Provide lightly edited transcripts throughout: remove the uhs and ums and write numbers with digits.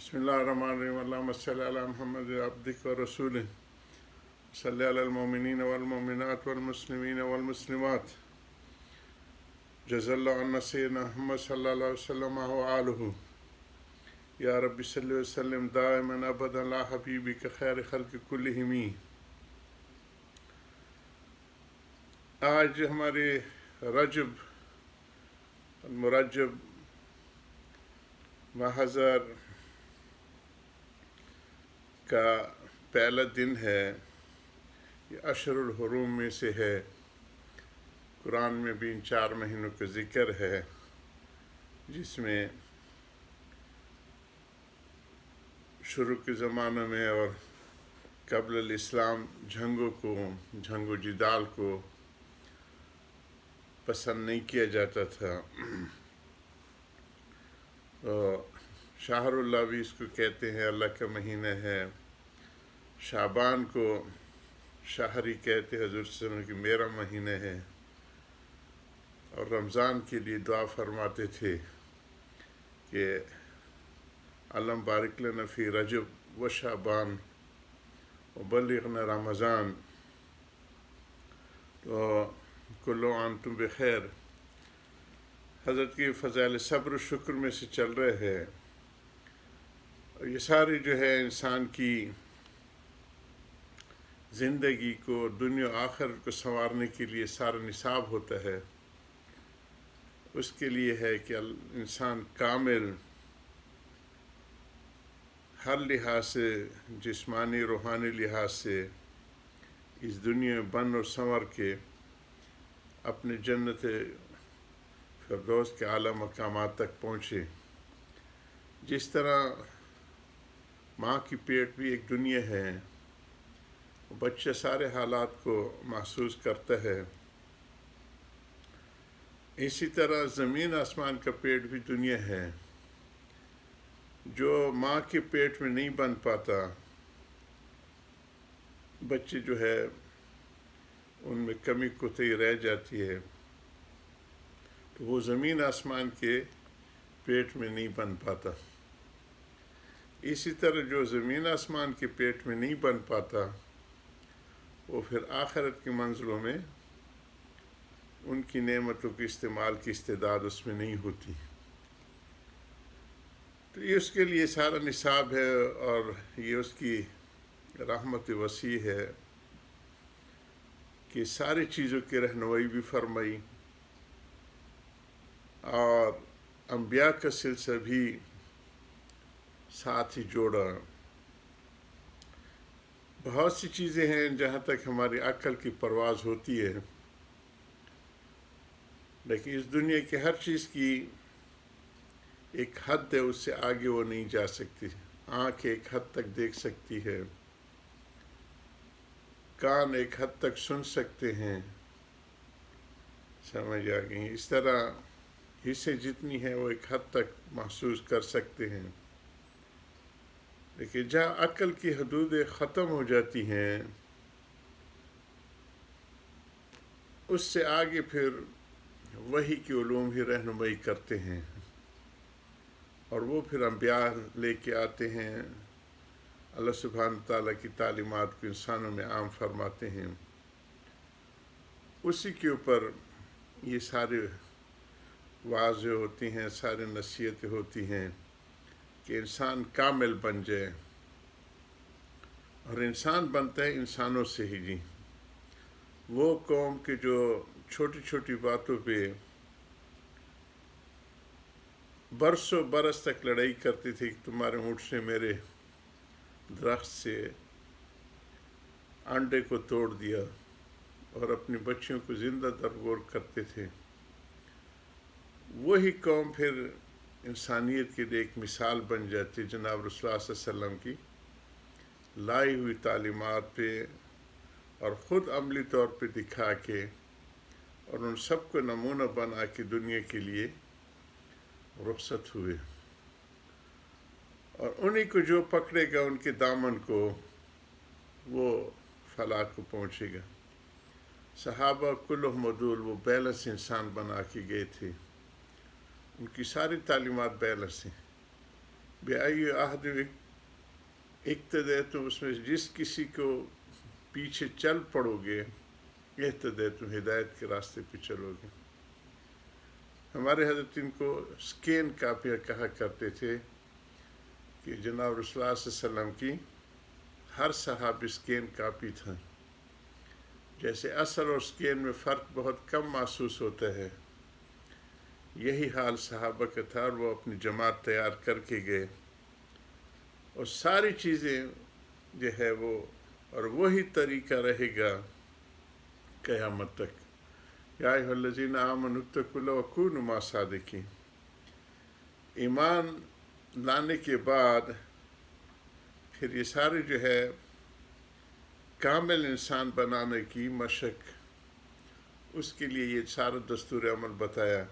بسم اللہ الرحمن الرحیم اللہم صلی علی محمد عبدک و رسولہ صلی علی المؤمنین والمؤمنات والمسلمین والمسلمات جزا اللہ عنا سیدنا محمد صلی اللہ علیہ وسلم وآلہ یا رب صلی وسلم دائما ابدا علی حبیبک خیر خلق کلہم۔ آج ہمارے رجب المرجب محضر کا پہلا دن ہے۔ یہ اشہر الحرم میں سے ہے۔ قرآن میں بھی ان 4 مہینوں کا ذکر ہے، جس میں شروع کے زمانوں میں اور قبل الاسلام جنگ و جدال کو پسند نہیں کیا جاتا تھا۔ شہر اللہ بھی اس کو کہتے ہیں، اللہ کا مہینہ ہے۔ شعبان کو شہری کہتے ہیں، حضور صلی اللہ علیہ وسلم کی میرا مہینہ ہے۔ اور رمضان کے لیے دعا فرماتے تھے کہ اللہم بارک لنا فی رجب و شعبان وبلغنا رمضان، تو کل عام تم بخیر۔ حضرت کی فضائل صبر و شکر میں سے چل رہے ہیں۔ اور یہ ساری جو ہے انسان کی زندگی کو، دنیا و آخرت کو سنوارنے کے لیے سارا نصاب ہوتا ہے۔ اس کے لیے ہے کہ انسان کامل ہر لحاظ سے، جسمانی روحانی لحاظ سے اس دنیا میں بن اور سنور کے اپنے جنت فردوس کے اعلیٰ مقامات تک پہنچے۔ جس طرح ماں کی پیٹ بھی ایک دنیا ہے، بچہ سارے حالات کو محسوس کرتا ہے، اسی طرح زمین آسمان کا پیٹ بھی دنیا ہے۔ جو ماں کے پیٹ میں نہیں بن پاتا، بچے جو ہے ان میں کمی کوتاہی رہ جاتی ہے، تو وہ زمین آسمان کے پیٹ میں نہیں بن پاتا۔ اسی طرح جو زمین آسمان کے پیٹ میں نہیں بن پاتا، وہ پھر آخرت کی منزلوں میں ان کی نعمتوں کے استعمال کی استعداد اس میں نہیں ہوتی۔ تو یہ اس کے لیے سارا نصاب ہے، اور یہ اس کی رحمت وسیع ہے کہ ساری چیزوں کی رہنمائی بھی فرمائی، اور انبیاء کا سلسلہ بھی ساتھ ہی جوڑا۔ بہت سی چیزیں ہیں جہاں تک ہماری عقل کی پرواز ہوتی ہے، لیکن اس دنیا کی ہر چیز کی ایک حد ہے، اس سے آگے وہ نہیں جا سکتی۔ آنکھ ایک حد تک دیکھ سکتی ہے، کان ایک حد تک سن سکتے ہیں، سمجھ آ گئی۔ اس طرح حصے جتنی ہیں وہ ایک حد تک محسوس کر سکتے ہیں، لیکن جہاں عقل کی حدودیں ختم ہو جاتی ہیں، اس سے آگے پھر وحی کے علوم ہی رہنمائی کرتے ہیں، اور وہ پھر انبیاء لے کے آتے ہیں، اللہ سبحانہ تعالیٰ کی تعلیمات کو انسانوں میں عام فرماتے ہیں۔ اسی کے اوپر یہ سارے واضح ہوتی ہیں، سارے نصیحتیں ہوتی ہیں کہ انسان کامل بن جائے، اور انسان بنتا ہے انسانوں سے ہی۔ جی، وہ قوم کے جو چھوٹی چھوٹی باتوں پہ برسوں برس تک لڑائی کرتی تھی کہ تمہارے اونٹ نے میرے درخت سے انڈے کو توڑ دیا، اور اپنی بچیوں کو زندہ درگور کرتے تھے، وہی قوم پھر انسانیت کے لیے ایک مثال بن جاتی، جناب رسول اللہ صلی اللہ علیہ وسلم کی لائی ہوئی تعلیمات پہ، اور خود عملی طور پہ دکھا کے، اور ان سب کو نمونہ بنا کے دنیا کے لیے رخصت ہوئے۔ اور انہی کو جو پکڑے گا ان کے دامن کو، وہ فلاح کو پہنچے گا۔ صحابہ کلہم عدول، وہ بیلنس انسان بنا کے گئے تھے، ان کی ساری تعلیمات بیلنس ہیں۔ بِأَيِّ عَهْدٍ اقتدیتم، اس میں جس کسی کو پیچھے چل پڑو گے، اہتدیتم ہدایت کے راستے پہ چلو گے۔ ہمارے حضرت ان کو اسکین کاپیاں کہا کرتے تھے کہ جناب رسول اللہ صلی اللہ علیہ وسلم کی ہر صحابی اسکین کاپی تھا۔ جیسے اصل اور اسکین میں فرق بہت کم محسوس ہوتا ہے، یہی حال صحابہ کا تھا، اور وہ اپنی جماعت تیار کر کے گئے، اور ساری چیزیں جو ہے وہ، اور وہی طریقہ رہے گا قیامت تک۔ یا ایھا الذین آمنوا اتقوا اللہ وکونوا مع الصادقین۔ ایمان لانے کے بعد پھر یہ سارے جو ہے کامل انسان بنانے کی مشق، اس کے لیے یہ سارا دستور عمل بتایا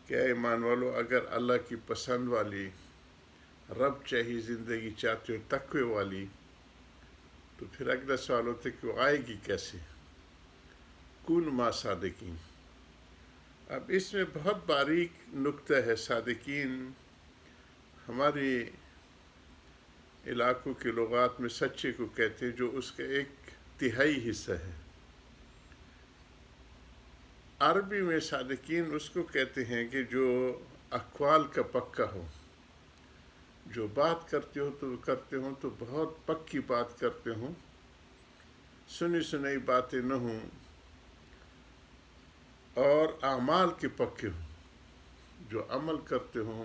کہ اے ایمان والو، اگر اللہ کی پسند والی رب چاہیے زندگی چاہتے ہو تقوی والی، تو پھر اگلا سوال ہوتا ہے کہ وہ آئے گی کیسے؟ کون ما صادقین۔ اب اس میں بہت باریک نکتہ ہے۔ صادقین ہمارے علاقوں کے لغات میں سچے کو کہتے ہیں، جو اس کا ایک تہائی حصہ ہے۔ عربی میں صادقین اس کو کہتے ہیں کہ جو اقوال کا پکا ہو، جو بات کرتے ہوں تو بہت پکی بات کرتے ہوں، سنی سنائی باتیں نہ ہوں، اور اعمال کے پکے ہوں، جو عمل کرتے ہوں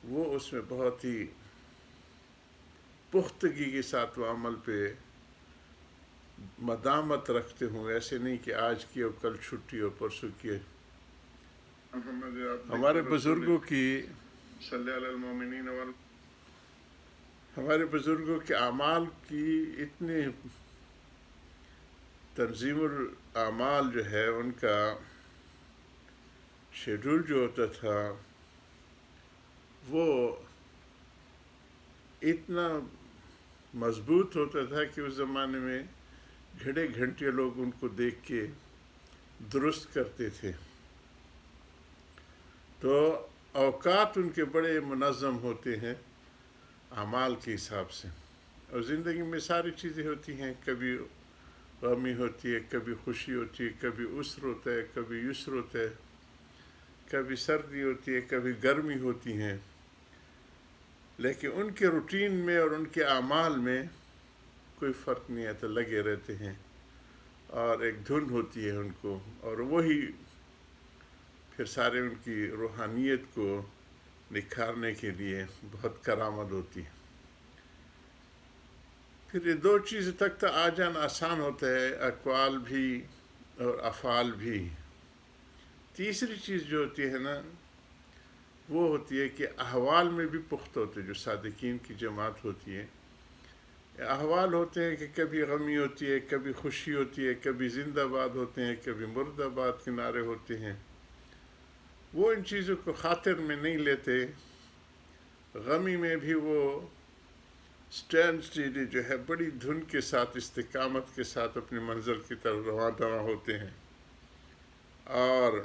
وہ اس میں بہت ہی پختگی کے ساتھ وہ عمل پہ مدامت رکھتے ہوں، ایسے نہیں کہ آج کی اور کل چھٹی اور پرسوں کی۔ ہمارے بزرگوں کی ہمارے بزرگوں کے اعمال کی اتنے تنظیم الاعمال جو ہے، ان کا شیڈول جو ہوتا تھا وہ اتنا مضبوط ہوتا تھا کہ اس زمانے میں گھڑے گھنٹے لوگ ان کو دیکھ کے درست کرتے تھے۔ تو اوقات ان کے بڑے منظم ہوتے ہیں اعمال کے حساب سے، اور زندگی میں ساری چیزیں ہوتی ہیں، کبھی غمی ہوتی ہے، کبھی خوشی ہوتی ہے، کبھی عسر ہوتا ہے، کبھی یسر ہوتا ہے، کبھی سردی ہوتی ہے، کبھی گرمی ہوتی ہیں، لیکن ان کے روٹین میں اور ان کے اعمال میں کوئی فرق نہیں آتا، لگے رہتے ہیں، اور ایک دھن ہوتی ہے ان کو، اور وہی پھر سارے ان کی روحانیت کو نکھارنے کے لیے بہت کرامت ہوتی ہے۔ پھر یہ دو چیزیں تک آ جانا آسان ہوتا ہے، اقوال بھی اور افعال بھی۔ تیسری چیز جو ہوتی ہے نا، وہ ہوتی ہے کہ احوال میں بھی پختہ ہوتے ہیں۔ جو صادقین کی جماعت ہوتی ہے، احوال ہوتے ہیں کہ کبھی غمی ہوتی ہے، کبھی خوشی ہوتی ہے، کبھی زندہ باد ہوتے ہیں، کبھی مرد آباد کے نعرے ہوتے ہیں۔ وہ ان چیزوں کو خاطر میں نہیں لیتے۔ غمی میں بھی وہ اسٹینڈ اسٹیڈی جو ہے بڑی دھن کے ساتھ، استقامت کے ساتھ اپنی منزل کی طرف رواں دواں ہوتے ہیں، اور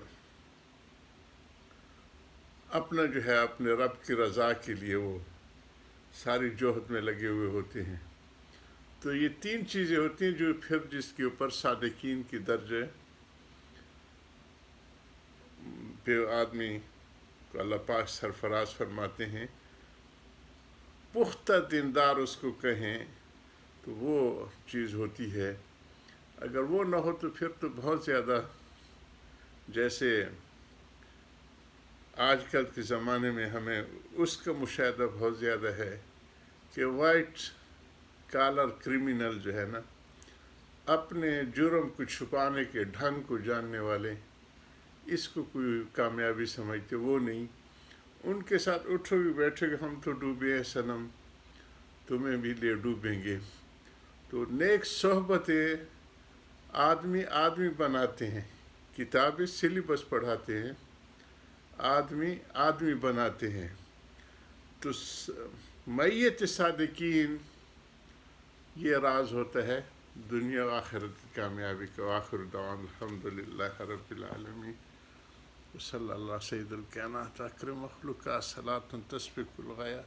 اپنا جو ہے اپنے رب کی رضا کے لیے وہ ساری جوہد میں لگے ہوئے ہوتے ہیں۔ تو یہ تین چیزیں ہوتی ہیں جو پھر جس کے اوپر صادقین کی درجے پہ آدمی کو اللہ پاک سرفراز فرماتے ہیں۔ پختہ دیندار اس کو کہیں تو وہ چیز ہوتی ہے۔ اگر وہ نہ ہو تو پھر تو بہت زیادہ، جیسے آج کل کے زمانے میں ہمیں اس کا مشاہدہ بہت زیادہ ہے کہ وائٹ کالر کرمینل جو ہے نا، اپنے جرم کو چھپانے کے ڈھنگ کو جاننے والے، اس کو کوئی کامیابی سمجھتے وہ نہیں۔ ان کے ساتھ اٹھو بھی بیٹھے گے، ہم تو ڈوبے ہیں صنم، تمہیں بھی لے ڈوبیں گے۔ تو نیک صحبتیں آدمی بناتے ہیں، کتابیں سلیبس پڑھاتے ہیں، آدمی بناتے ہیں۔ تو میت صادقین یہ راز ہوتا ہے دنیا و آخرت کی کامیابی کا۔ آخر دعوانا الحمدللہ رب العالمین۔ صلی اللہ سید الکائنات اکرم مخلوقات صلاۃ تسبق الغایات.